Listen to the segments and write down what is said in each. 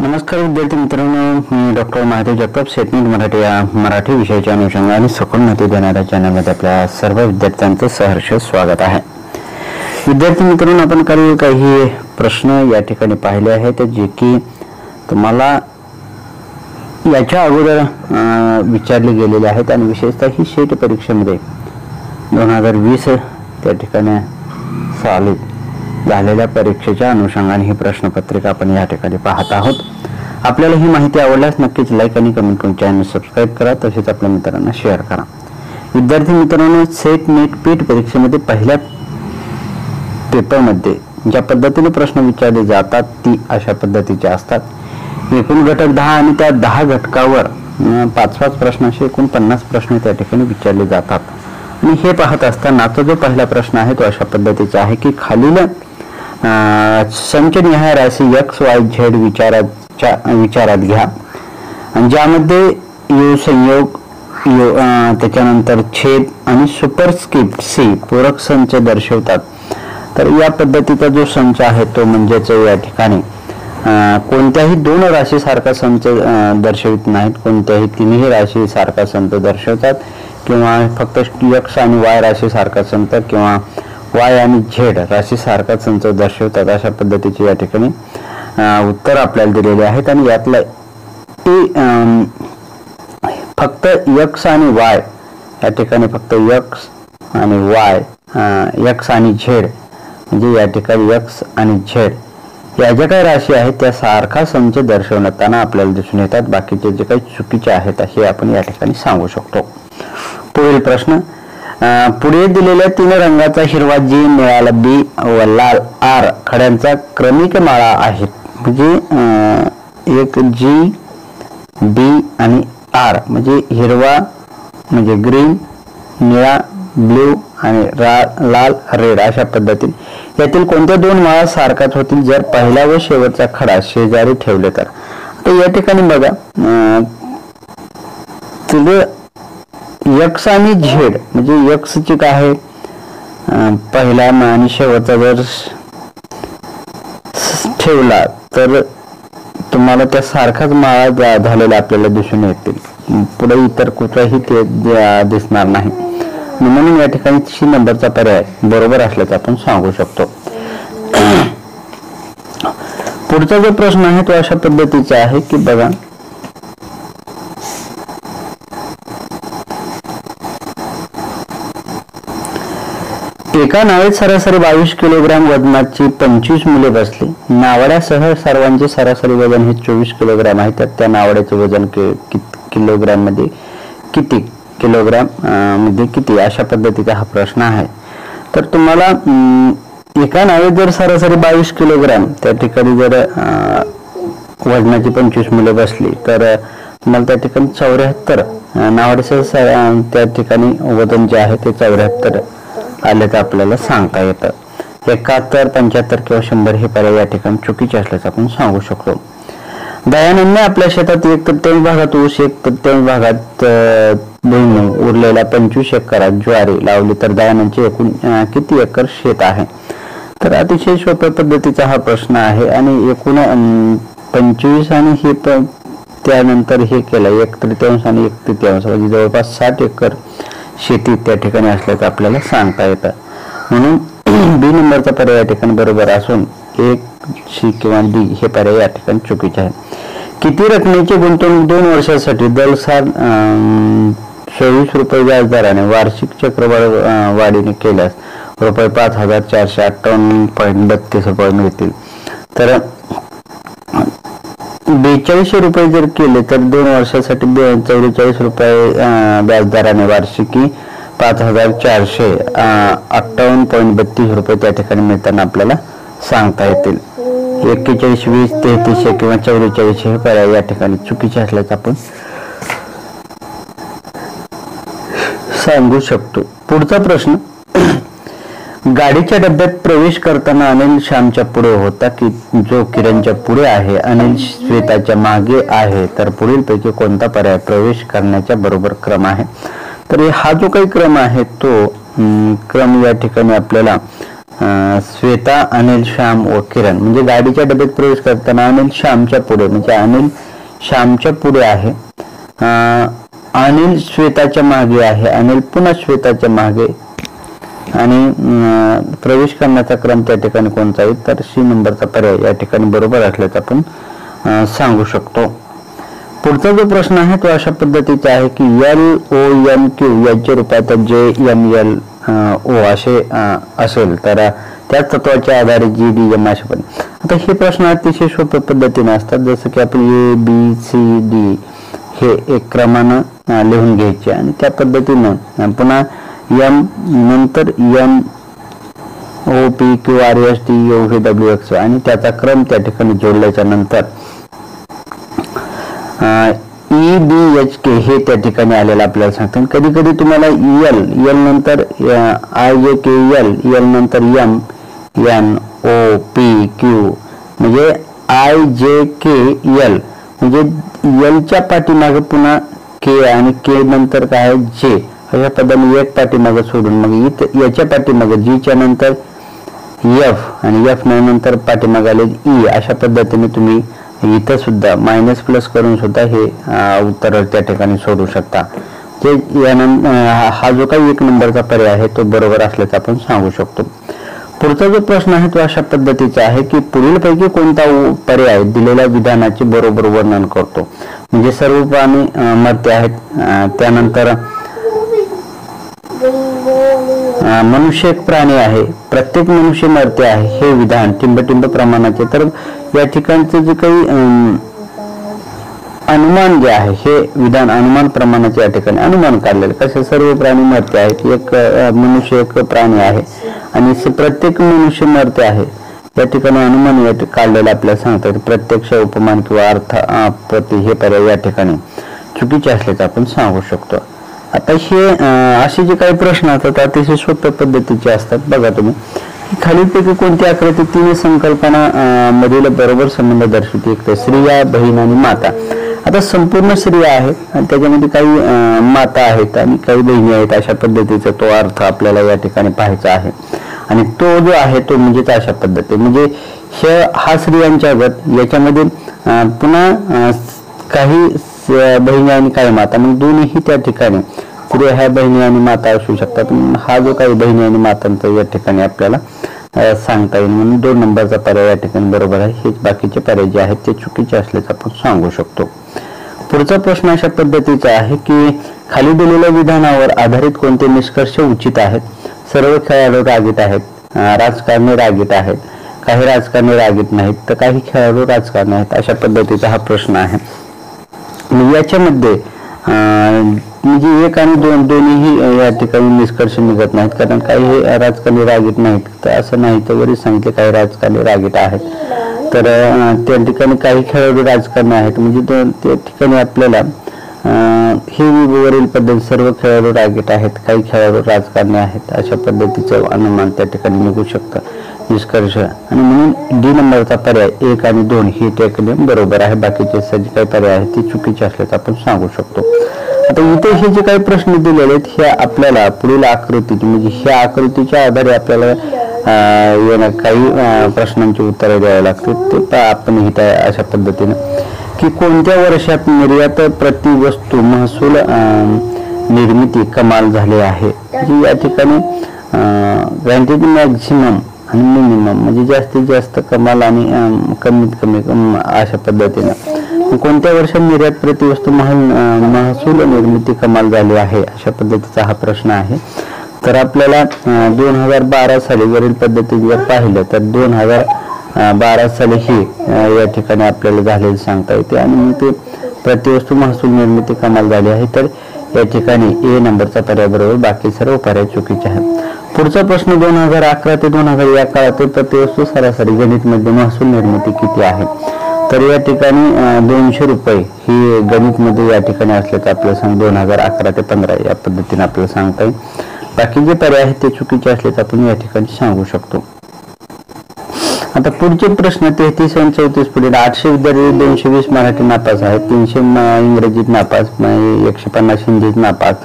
नमस्कार विद्यार्थी मित्रांनो, मी डॉक्टर महादेव जगताप, सेटनीट मराठी या मराठी विषयाच्या अनुषंगाने सखोल माहिती देणाऱ्या चॅनलमध्ये आपल्या सर्व विद्यार्थ्यांचं सहर्ष स्वागत आहे. विद्यार्थी मित्रांनो, आपण काही प्रश्न या ठिकाणी पाहिले आहेत जे की तुम्हाला याच्या अगोदर विचारले गेलेले आहेत आणि विशेषतः ही सेट परीक्षेमध्ये 2020 त्या ठिकाणी साली झालेल्या परीक्षेच्या अनुषंगाने ही प्रश्नपत्रिका आपण या ठिकाणी पाहत आहोत. आपल्याला ही माहिती आवडल्यास नक्कीच लाईक आणि कमेंट करून चॅनल सबस्क्राईब करा, तसेच आपल्या मित्रांना शेअर करा. विद्यार्थी मित्रांनो, सेट नेट पीठ परीक्षेमध्ये पहिल्या पेपरमध्ये ज्या पद्धतीने प्रश्न विचारले जातात ती अशा पद्धतीचे असतात. एकूण घटक 10 आणि त्या 10 घटकावर 5-5 प्रश्न असे एकूण 50 प्रश्न त्या ठिकाणी विचारले जातात. आणि हे पाहत असताना जो पहिला प्रश्न आहे तो अशा पद्धतीचा आहे की खालील संचनिहाय राशी XYZ विचारात घ्या आणि ज्यामध्ये योग संयोग त्याच्यानंतर छेद आणि सुपरस्क्रिप्ट C पूरक संच दर्शवतात. तर या पद्धतीचा जो संच आहे तो म्हणजेच या ठिकाणी कोणत्याही दोन राशी सारखा संच दर्शवित नाहीत, कोणत्याही तिन्ही राशी सारखा संच दर्शवतात, किंवा फक्त X आणि Y राशी सारखा संच किंवा Y आणि Z राशी सारखा संच दर्शवतात. अशा पद्धतीचे या ठिकाणी उत्तर आपल्याला दिलेले आहेत. आणि यातलं फक्त X आणि Y या ठिकाणी फक्त X आणि Y, X आणि Z म्हणजे या ठिकाणी X आणि Z या ज्या काही राशी आहेत त्या सारखा संच दर्शवताना आपल्याला दिसून येतात. बाकीचे जे काही चुकीचे आहेत हे आपण या ठिकाणी सांगू शकतो. पुढील प्रश्न, पुढे दिलेल्या 3 रंगाचा हिरवा G, निळा B व लाल R खड्यांचा क्रमिक माळा आहेत. म्हणजे एक G, B आणि R म्हणजे हिरवा म्हणजे ग्रीन, निळा ब्ल्यू आणि लाल रेड अशा पद्धतीने यातील कोणत्या 2 माळा सारखाच होतील जर पहिला व शेवटचा खडा शेजारी ठेवले तर. आता या ठिकाणी बघा, X आणि Z म्हणजे X ची काय आहे पहिला आणि शेवटचा जर ठेवला तर तुम्हाला त्या सारखाच माळा झालेला आपल्याला दिसून येतील. पुढे इतर कुठलाही ते दिसणार नाही. म्हणून या ठिकाणी C नंबरचा पर्याय बरोबर असल्याचं आपण सांगू शकतो. पुढचा जो प्रश्न आहे तो अशा पद्धतीचा आहे की बघा, एका नावेत सरासरी 22 किलोग्राम वजनाची 25 मुले बसली. नावड्यासह सर्वांचे सरासरी वजन हे 24 किलोग्राम आहे. तर त्या नावड्याचे वजन किलोग्राम मध्ये किती, किलोग्राम मध्ये किती, अशा पद्धतीचा हा प्रश्न आहे. तर तुम्हाला एका नावेत जर सरासरी 22 किलोग्राम त्या ठिकाणी जर वजनाची 25 मुले बसली तर तुम्हाला त्या ठिकाणी 74 नावड्यासह त्या ठिकाणी वजन जे आहे ते 74 आले तर आपल्याला सांगता येतं. 71, 75 किंवा 100 हे पर्याय या ठिकाणी चुकीचे असल्याचं आपण सांगू शकतो. दयानंदने आपल्या शेतात 1/3 भागात ऊस, 1/3 भागात भुईमूग, उरलेल्या 25 एकरात ज्वारी लावली तर दयानंदचे एकूण किती एकर शेत आहे. तर अतिशय सोप्या पद्धतीचा हा प्रश्न आहे. आणि एकूण 25 आणि हे त्यानंतर हे केलं 1/3 आणि 1/3 म्हणजे जवळपास 60 एकर शेती त्या ठिकाणी असल्याचं आपल्याला सांगता येतं. म्हणून B नंबरचा पर्याय या ठिकाणी बरोबर असून 1, C किंवा D हे पर्याय या ठिकाणी चुकीचे आहे. किती रकमेची गुंतवणूक 2 वर्षासाठी दरसाल 24 रुपये व्याजदराने वार्षिक चक्रवाढ वाढीने केल्यास रुपये 5,458.32 रुपये मिळतील. तर 42 रुपये जर केले तर 2 वर्षासाठी 44 रुपये व्याजदराने वार्षिकी 5,458.32 रुपये त्या ठिकाणी मिळताना आपल्याला सांगता येतील. 41, 20, 33 किंवा 44 हे पर्याय या ठिकाणी चुकीचे असल्याचं आपण सांगू शकतो. पुढचा प्रश्न, गाडीच्या डब्यात प्रवेश करताना अनिल श्यामच्या पुढे होता की जो किरणच्या पुढे आहे. अनिल श्वेताच्या मागे आहे. तर पुढीलपैकी कोणता पर्याय प्रवेश करण्याच्या बरोबर क्रम आहे. तर हा जो काही क्रम आहे तो क्रम या ठिकाणी आपल्याला श्वेता, अनिल, श्याम व किरण. म्हणजे गाडीच्या डब्यात प्रवेश करताना अनिल श्यामच्या पुढे, म्हणजे अनिल श्यामच्या पुढे आहे, अनिल श्वेताच्या मागे आहे, अनिल पुन्हा श्वेताच्या मागे, आणि प्रवेश करण्याचा क्रम त्या ठिकाणी कोणता आहे तर सी नंबरचा पर्याय या ठिकाणी बरोबर असल्याचं आपण सांगू शकतो. पुढचा जो प्रश्न आहे तो अशा पद्धतीचा आहे की LOMQ याच्या रूपात JML O असे असेल तर त्याच तत्वाच्या आधारे GDM असे पण. आता हे प्रश्न अतिशय सोप्या पद्धतीने असतात, जसं की आपण ABCD हे एक क्रमानं लिहून घ्यायचे आणि त्या पद्धतीनं पुन्हा M नंतर NOPQRSTUVWX आणि त्याचा क्रम त्या ठिकाणी जोडल्याच्या नंतर EBHK हे त्या ठिकाणी आलेलं आपल्याला सांगतात. कधी कधी तुम्हाला L नंतर IJKL, L नंतर M, NOPQ म्हणजे IJKL म्हणजे L च्या पाठीमागे पुन्हा K आणि K नंतर काय आहे J अशा पद्धतीने एक पाठीमागे सोडून मग याच्या पाठीमागे G च्या नंतर F आणि F नंतर पाठीमागे आले E अशा पद्धतीने तुम्ही इथं सुद्धा मायनस प्लस करून सुद्धा हे उत्तर त्या ठिकाणी सोडू शकता. ते हा जो काही एक नंबरचा पर्याय आहे तो बरोबर असल्याचं आपण सांगू शकतो. पुढचा जो प्रश्न आहे तो अशा पद्धतीचा आहे की पुढीलपैकी कोणता पर्याय दिलेल्या विधानाचे बरोबर वर्णन करतो. म्हणजे सर्व प्राणी मरते आहेत, त्यानंतर मनुष्य एक प्राणी आहे, प्रत्येक मनुष्य मरते आहे हे विधान टिंबटिंब प्रमाणाचे. तर या ठिकाणचे जे काही अनुमान जे आहे हे विधान अनुमान प्रमाणाचे या ठिकाणी अनुमान काढलेले. कसे सर्व प्राणी मरते आहेत, एक मनुष्य एक प्राणी आहे आणि प्रत्येक मनुष्य मरते आहे या ठिकाणी अनुमान काढलेलं आपल्याला सांगतात. प्रत्यक्ष उपमान किंवा अर्थ प्रति हे पर्याय या ठिकाणी चुकीचे असल्याचं आपण सांगू शकतो. आता हे असे जे काही प्रश्न असतात अतिशय सोप्या पद्धतीचे असतात. बघा तुम्ही खालीलपैकी कोणती आकृती तीन संकल्पना मधील बरोबर संबंध दर्शवते. एक तर स्त्रिया, बहीण आणि माता. आता संपूर्ण स्त्रिया आहेत आणि त्याच्यामध्ये काही माता आहेत आणि काही बहिणी आहेत अशा पद्धतीचा तो अर्थ आपल्याला या ठिकाणी पाहायचा आहे. आणि तो जो आहे तो म्हणजेच अशा पद्धती म्हणजे हा स्त्रियांच्या गट याच्यामध्ये पुन्हा काही बहिणी आणि काही माता, मग दोन्हीही त्या ठिकाणी स्त्रिया ह्या बहिणी आणि माता असू शकतात. हा जो काही बहिणी आणि मातांचा या ठिकाणी आपल्याला सांगता येईल म्हणून 2 नंबरचा पर्याय या ठिकाणी बरोबर आहे. हेच बाकीचे पर्याय जे आहेत ते चुकीचे असल्याचं आपण सांगू शकतो. पुढचा प्रश्न अशा पद्धतीचा आहे की खाली दिलेल्या विधानावर आधारित कोणते निष्कर्ष उचित आहेत. सर्व खेळाडू रागीट आहेत, राजकारणी रागीट आहेत, काही राजकारणी रागीट नाहीत, तर काही खेळाडू राजकारणी आहेत अशा पद्धतीचा हा प्रश्न आहे. याच्यामध्ये म्हणजे 1 आणि 2 दोन्हीही या ठिकाणी निष्कर्ष निघत नाहीत, कारण काही राजकारणी रागीट नाहीत तर असं नाही तर वरी सांगितले काही राजकारणी रागीट आहेत. तर त्या ठिकाणी काही खेळाडू राजकारणी आहेत म्हणजे त्या ठिकाणी आपल्याला हे वरील पद्धत सर्व खेळाडू रागीट आहेत, काही खेळाडू राजकारणी आहेत अशा पद्धतीचं अनुमान त्या ठिकाणी निघू शकतं निष्कर्ष. आणि म्हणून D नंबरचा पर्याय 1 आणि 2 ही ठिकाणी बरोबर आहे. बाकीचे जे काही पर्याय आहेत ते चुकीचे असल्याचं आपण सांगू शकतो. आता इथे हे जे काही प्रश्न दिलेले आहेत हे आपल्याला पुढील आकृती म्हणजे ह्या आकृतीच्या आधारे आपल्याला काही प्रश्नांची उत्तरे द्यावी लागतील. ते आपण इथे अशा पद्धतीने की कोणत्या वर्षात निर्यात प्रति वस्तू महसूल निर्मिती कमाल झाले आहे. जी या ठिकाणी ग्रँटेड मॅक्झिमम आणि मिनिमम म्हणजे जास्तीत जास्त कमाल आणि कमीत कमी अशा पद्धतीने कोणत्या वर्षात निर्यात प्रति वस्तू महसूल निर्मिती कमाल झाली आहे अशा पद्धतीचा हा प्रश्न आहे. तर आपल्याला 2012 साली वरील पद्धतीने जर पाहिलं तर 2012 साली ही या ठिकाणी आपल्याला झालेली सांगता येते आणि मग ते प्रतिवस्तू महसूल निर्मिती कमाल झाली आहे. तर या ठिकाणी A नंबरचा पर्याय बरोबर, बाकी सर्व पर्याय चुकीचे आहेत. पुढचा प्रश्न 2011 ते 2000 या काळातील प्रतिवस्तू सरासरी गणित मध्ये महसूल निर्मिती किती आहे. तर या ठिकाणी 200 रुपये ही गणित मध्ये या ठिकाणी असल्याचं आपल्याला सांग 2011 ते 15 या पद्धतीने आपल्याला सांगता येईल. बाकी जे पर्याय आहेत ते चुकीचे असल्याचं आपण या ठिकाणी सांगू शकतो. आता पुढचे प्रश्न 33 आणि 34 पुढील 800 विद्यार्थी 220 मराठी नापास आहेत, 300 इंग्रजीत नापास, 150 हिंदीत नापास,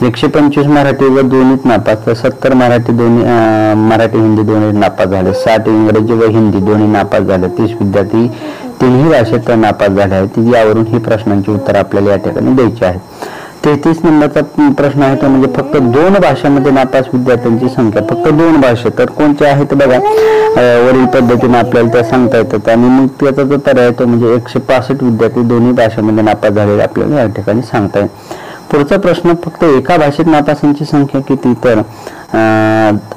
125 मराठी व दोन्हीत नापास, तर 70 मराठी मराठी हिंदी दोन्ही नापास झाले, 60 इंग्रजी व हिंदी दोन्ही नापास झाले, 30 विद्यार्थी तिन्ही भाषेत नापास झाले आहेत. यावरून ही प्रश्नांची उत्तर आपल्याला या ठिकाणी द्यायची आहे. 33 नंबरचा प्रश्न आहे तो म्हणजे फक्त 2 भाषांमध्ये नापास विद्यार्थ्यांची संख्या, फक्त 2 भाषा, तर कोणत्या आहेत बघा. वरील पद्धतीने आपल्याला त्या सांगता येतात आणि मग त्याचा जो पर्याय तो म्हणजे 165 विद्यार्थी दोन्ही भाषांमध्ये नापास झालेले आपल्याला या ठिकाणी सांगता येईल. पुढचा प्रश्न फक्त एका भाषेत नापासांची संख्या किती, तर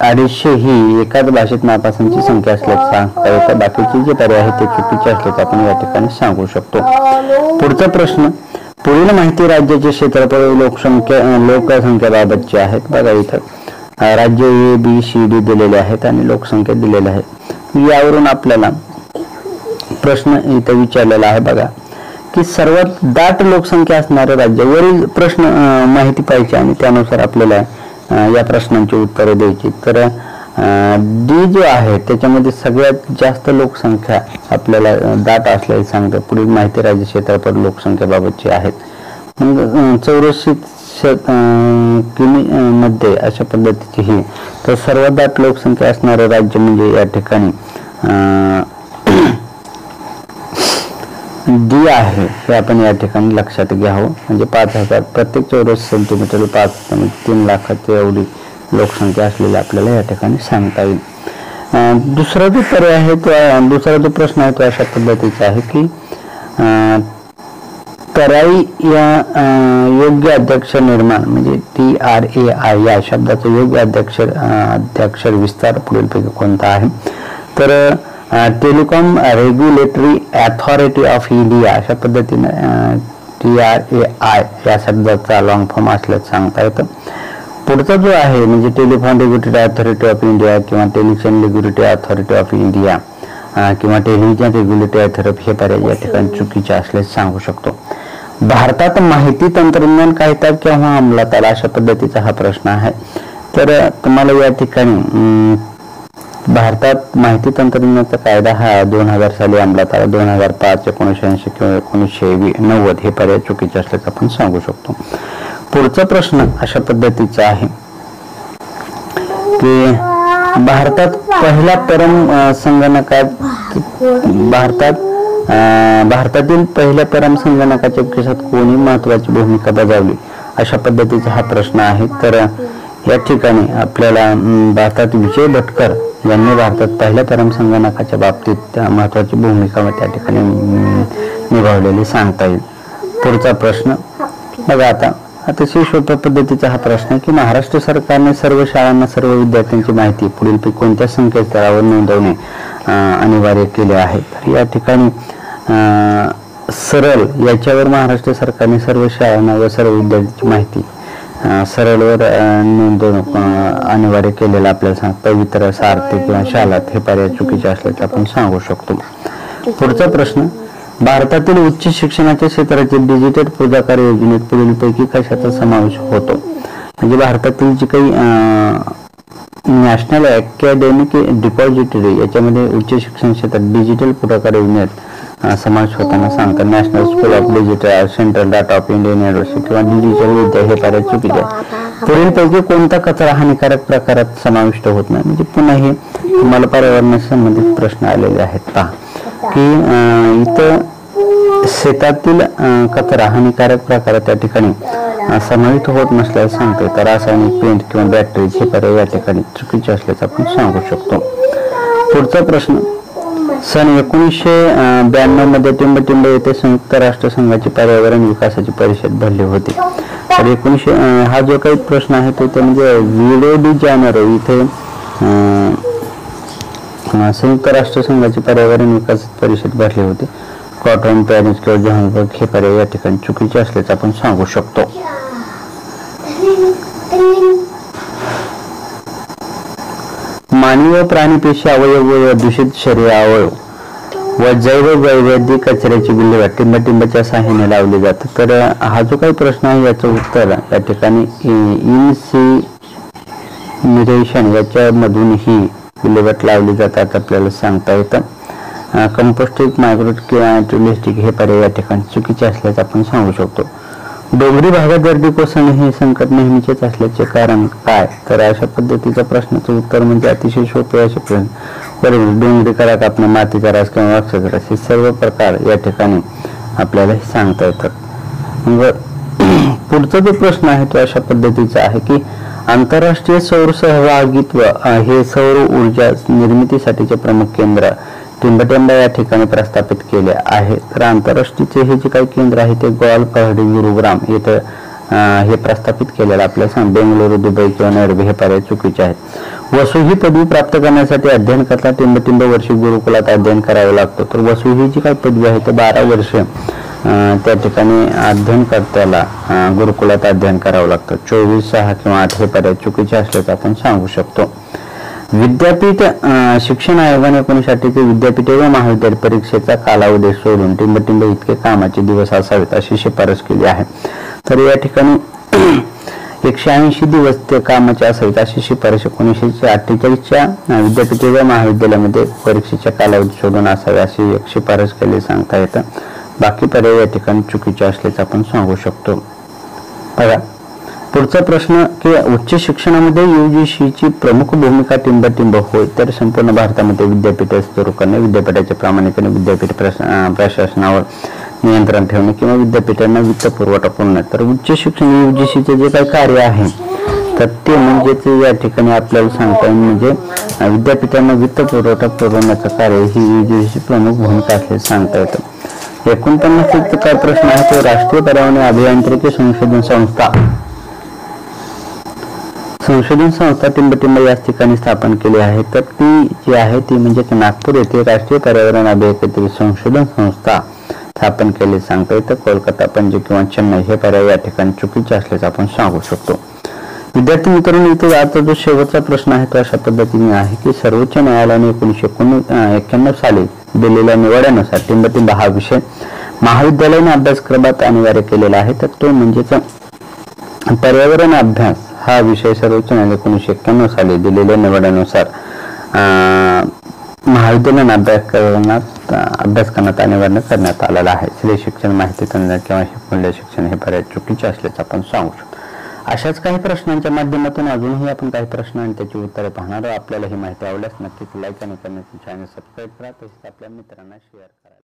250 ही एकाच भाषेत नापासांची संख्या असल्याचं सांगता येतं. बाकीचे जे पर्याय आहेत ते चुकीचे असल्याचं आपण या ठिकाणी सांगू शकतो. पुढचा प्रश्न पुढील माहिती राज्याचे क्षेत्रफळ लोकसंख्येबाबतचे आहेत. बघा इथं राज्य ABCD दिलेले आहेत आणि लोकसंख्या दिलेली आहे. यावरून आपल्याला प्रश्न इथं विचारलेला आहे बघा की सर्वात दाट लोकसंख्या असणारे राज्य. वरील प्रश्न माहिती पाहिजे आणि त्यानुसार आपल्याला या प्रश्नांची उत्तरे द्यायची. तर D जो आहे त्याच्यामध्ये सगळ्यात जास्त लोकसंख्या आपल्याला दाट असल्याचे सांगतं. पुढील माहिती राज्य क्षेत्रफळ लोकसंख्येबाबतची आहेत. मग चौरस किमी मध्ये अशा पद्धतीची ही, तर सर्वात दाट लोकसंख्या असणारे राज्य म्हणजे या ठिकाणी D आहे हे आपण या ठिकाणी लक्षात घ्यावं. म्हणजे 5000 प्रत्येक चौरस सेंटीमीटर 3 लाखाची एवढी लोकसंख्या असलेली आपल्याला या ठिकाणी सांगता येईल. दुसरा जो पर्याय आहे तो दुसरा जो प्रश्न आहे तो अशा पद्धतीचा आहे की तराई या योग्य अध्यक्षर निर्माण म्हणजे TRAI या शब्दाचा योग्य अध्यक्षर विस्तार पुढीलपैकी कोणता आहे, तर telecom regulatory authority of India अशा पद्धतीने TRAI या शब्दाचा लॉंग फॉर्म असल्याचं सांगता येतं. पुढचा जो आहे म्हणजे telephone regulatory authority of India किंवा television regulatory authority of India किंवा टेलिव्हिजन रेग्युलेटरी अथॉरिटी हे पर्याय या ठिकाणी चुकीचे असल्याचे सांगू शकतो. भारतात माहिती तंत्रज्ञान कायदा केव्हा अंमलात आला अशा पद्धतीचा हा प्रश्न आहे. तर तुम्हाला या ठिकाणी भारतात माहिती तंत्रज्ञानाचा कायदा हा 2000 साली अंमलात आला. 2005, 1980 किंवा 1990 हे पर्याय चुकीचे असल्याचं आपण सांगू शकतो. पुढचा प्रश्न अशा पद्धतीचा आहे की भारतात पहिल्या भारतातील पहिल्या परम संगणकाच्या विकासात कोणी महत्वाची भूमिका बजावली अशा पद्धतीचा हा प्रश्न आहे. तर या ठिकाणी आपल्याला भारतात विजय भटकर यांनी भारतात पहिल्या परम संगणकाच्या बाबतीत महत्वाची भूमिका त्या ठिकाणी निभावलेली सांगता येईल. पुढचा प्रश्न बघा आता अतिशय सोप्या पद्धतीचा हा प्रश्न की महाराष्ट्र सरकारने सर्व शाळांना सर्व विद्यार्थ्यांची माहिती पुढीलपैकी कोणत्या संकेतस्थळावर नोंदवणे अनिवार्य केले आहे. तर या ठिकाणी सरळ याच्यावर महाराष्ट्र सरकारने सर्व शाळांना व सर्व विद्यार्थ्यांची माहिती सरळवर नोंदवणं अनिवार्य केलेलं आपल्याला सांगतं. पवित्र, सारथी किंवा शालात हे पर्याय चुकीचे असल्याचे आपण सांगू शकतो. पुढचा प्रश्न भारतातील उच्च शिक्षणाच्या क्षेत्रातील डिजिटल पुढाकार योजनेत पुढीलपैकी कशाचा समावेश होतो. म्हणजे भारतातील जी काही नॅशनल अकॅडमिक डिपॉझिटरी याच्यामध्ये उच्च शिक्षण क्षेत्रात डिजिटल पुढाकार योजनेत समावेश होताना सांगतात. National school of digital, central data of Indian university किंवा डिजिटल विद्या हे पर्याय चुकीचे आहे. पुढीलपैकी कोणता कचरा हानिकारक प्रकारात समाविष्ट होत नाही. म्हणजे पुन्हा हे तुम्हाला पर्यावरणाशी संबंधित प्रश्न आलेले आहेत. पहा की इथं शेतातील कचरा हानिकारक प्रकारात त्या ठिकाणी समाविष्ट होत नसल्याचे सांगते. तर रासायनिक पेंट किंवा बॅटरीज हे पर्याय या ठिकाणी चुकीचे असल्याचं आपण सांगू शकतो. पुढचा प्रश्न सन 1992 मध्ये टिंबटिंब येथे संयुक्त राष्ट्र संघाची पर्यावरण विकासाची परिषद भरली होती. तर 1900 हा जो काही प्रश्न आहे तो म्हणजे रिओ डी जानेरो इथे संयुक्त राष्ट्र संघाची पर्यावरण विकास परिषद भरली होती. कॉटन, पॅरिस किंवा जोहान्सबर्ग हे पर्याय या ठिकाणी चुकीचे असल्याचे आपण सांगू शकतो. मानवी व प्राणी पेशी अवयव व दूषित शरीर अवयव व जैववैविध्य कचऱ्याची विल्हेवाट टिंबटिंबच्या सहाय्याने लावली जाते. तर हा जो काही प्रश्न आहे याचं उत्तर या ठिकाणी इन्सिनरेशन याच्यामधून ही विल्हेवाट लावली जातात आपल्याला सांगता येतं. कंपोस्टिंग, मायक्रो किंवा ॲटोलिस्टिक हे पर्याय या ठिकाणी चुकीचे असल्याचं आपण सांगू शकतो. डोंगरी भागात गर्दी कोसळणे हे संकट नेहमीचेच असल्याचे कारण काय? तर अशा पद्धतीच्या प्रश्नाचं उत्तर म्हणजे अतिशय सोपे असे प्रश्न. बरोबर, डोंगरी कडा कापणं, मातीचा रास किंवा वाक्षाचा रास हे सर्व प्रकार या ठिकाणी आपल्याला सांगता येतात. मग पुढचा जो प्रश्न आहे तो अशा पद्धतीचा आहे की आंतरराष्ट्रीय सौर सहभागित्व हे सौर ऊर्जा निर्मितीसाठीचे प्रमुख केंद्र टिंबटिंब या ठिकाणी प्रस्थापित केले आहे. तर आंतरराष्ट्रीय हे जे काही केंद्र आहे ते गोवाल, पहाडी, गुरुग्राम इथं हे प्रस्थापित केलेलं आपल्याला सांग. बेंगळुरू, दुबई किंवा नैरोबी हे पर्याय चुकीचे आहेत. वसू ही पदवी प्राप्त करण्यासाठी अध्ययन करता टिंबटिंब वर्षी गुरुकुलात अध्ययन करावं लागतं. तर वसू ही जी काही पदवी आहे ते 12 वर्ष त्या ठिकाणी अध्ययनकर्त्याला गुरुकुलात अध्ययन करावं लागतं. 24, 6 किंवा 8 हे पर्याय चुकीचे असल्याचं आपण सांगू शकतो. विद्यापीठ शिक्षण आयोगाने 1960 विद्यापीठ व महाविद्यालय परीक्षेचा कालावधी सोडून टिंबटिंब इतके कामाचे दिवस असावेत अशी शिफारस केली आहे. तर या ठिकाणी 180 दिवस ते कामाचे असावेत अशी शिफारस 1948च्या विद्यापीठ व महाविद्यालयामध्ये परीक्षेच्या कालावधी सोडून असावे अशी एक शिफारस केली सांगता येतं. बाकी पर्याय या ठिकाणी चुकीचे असल्याचं आपण सांगू शकतो. बघा पुढचा प्रश्न की उच्च शिक्षणामध्ये UGCची प्रमुख भूमिका टिंबटिंब होय. तर संपूर्ण भारतामध्ये विद्यापीठ सुरू करणे, विद्यापीठाचे प्रामाणिकपणे विद्यापीठ प्रशासनावर नियंत्रण ठेवणे किंवा विद्यापीठांना वित्त पुरवठा करणे. तर उच्च शिक्षण UGCचे जे काही कार्य आहे तर ते म्हणजेच या ठिकाणी आपल्याला सांगता येईल म्हणजे विद्यापीठांना वित्त पुरवठा पुरवण्याचं कार्य ही UGCची प्रमुख भूमिका असल्याचे सांगता येतं. 49 काय प्रश्न आहे तो राष्ट्रीय पर्यावरण अभियांत्रिकी संशोधन संस्था टिंबटिंब या ठिकाणी स्थापन केली आहे. तर ती जी आहे ती म्हणजे नागपूर येथे राष्ट्रीय पर्यावरण अभियांत्रिकी संशोधन संस्था स्थापन केली सांगता येतं. कोलकाता, पणजी किंवा चेन्नई हे पर्याय या ठिकाणी चुकीचे असल्याचं आपण सांगू शकतो. विद्यार्थी मित्रांनो, इथे आता जो शेवटचा प्रश्न आहे तो अशा पद्धतीने आहे की सर्वोच्च न्यायालयाने 1991 साली दिलेल्या निवड्यानुसार टिंबटिंब हा विषय महाविद्यालयाने अभ्यासक्रमात अनिवार्य केलेला आहे. तर तो म्हणजेच पर्यावरण अभ्यास हा विषय सर्वोच्च न्यायालय 1991 साली दिलेल्या निवड्यानुसार महाविद्यालयाने अभ्यासक्रमात अनिवार्य करण्यात आलेला आहे. श्रेय शिक्षण, माहिती तंत्रज्ञान किंवा मूल्य शिक्षण हे पर्याय चुकीचे असल्याचं आपण सांगू शकतो. अशाच काही प्रश्नांच्या माध्यमातून अजूनही आपण काही प्रश्न आणि त्याची उत्तरे पाहणार आहोत. आपल्याला ही माहिती आवडल्यास नक्कीच लाईक आणि कमेंट, चॅनल सबस्क्राईब करा, तसेच आपल्या मित्रांना शेअर करा.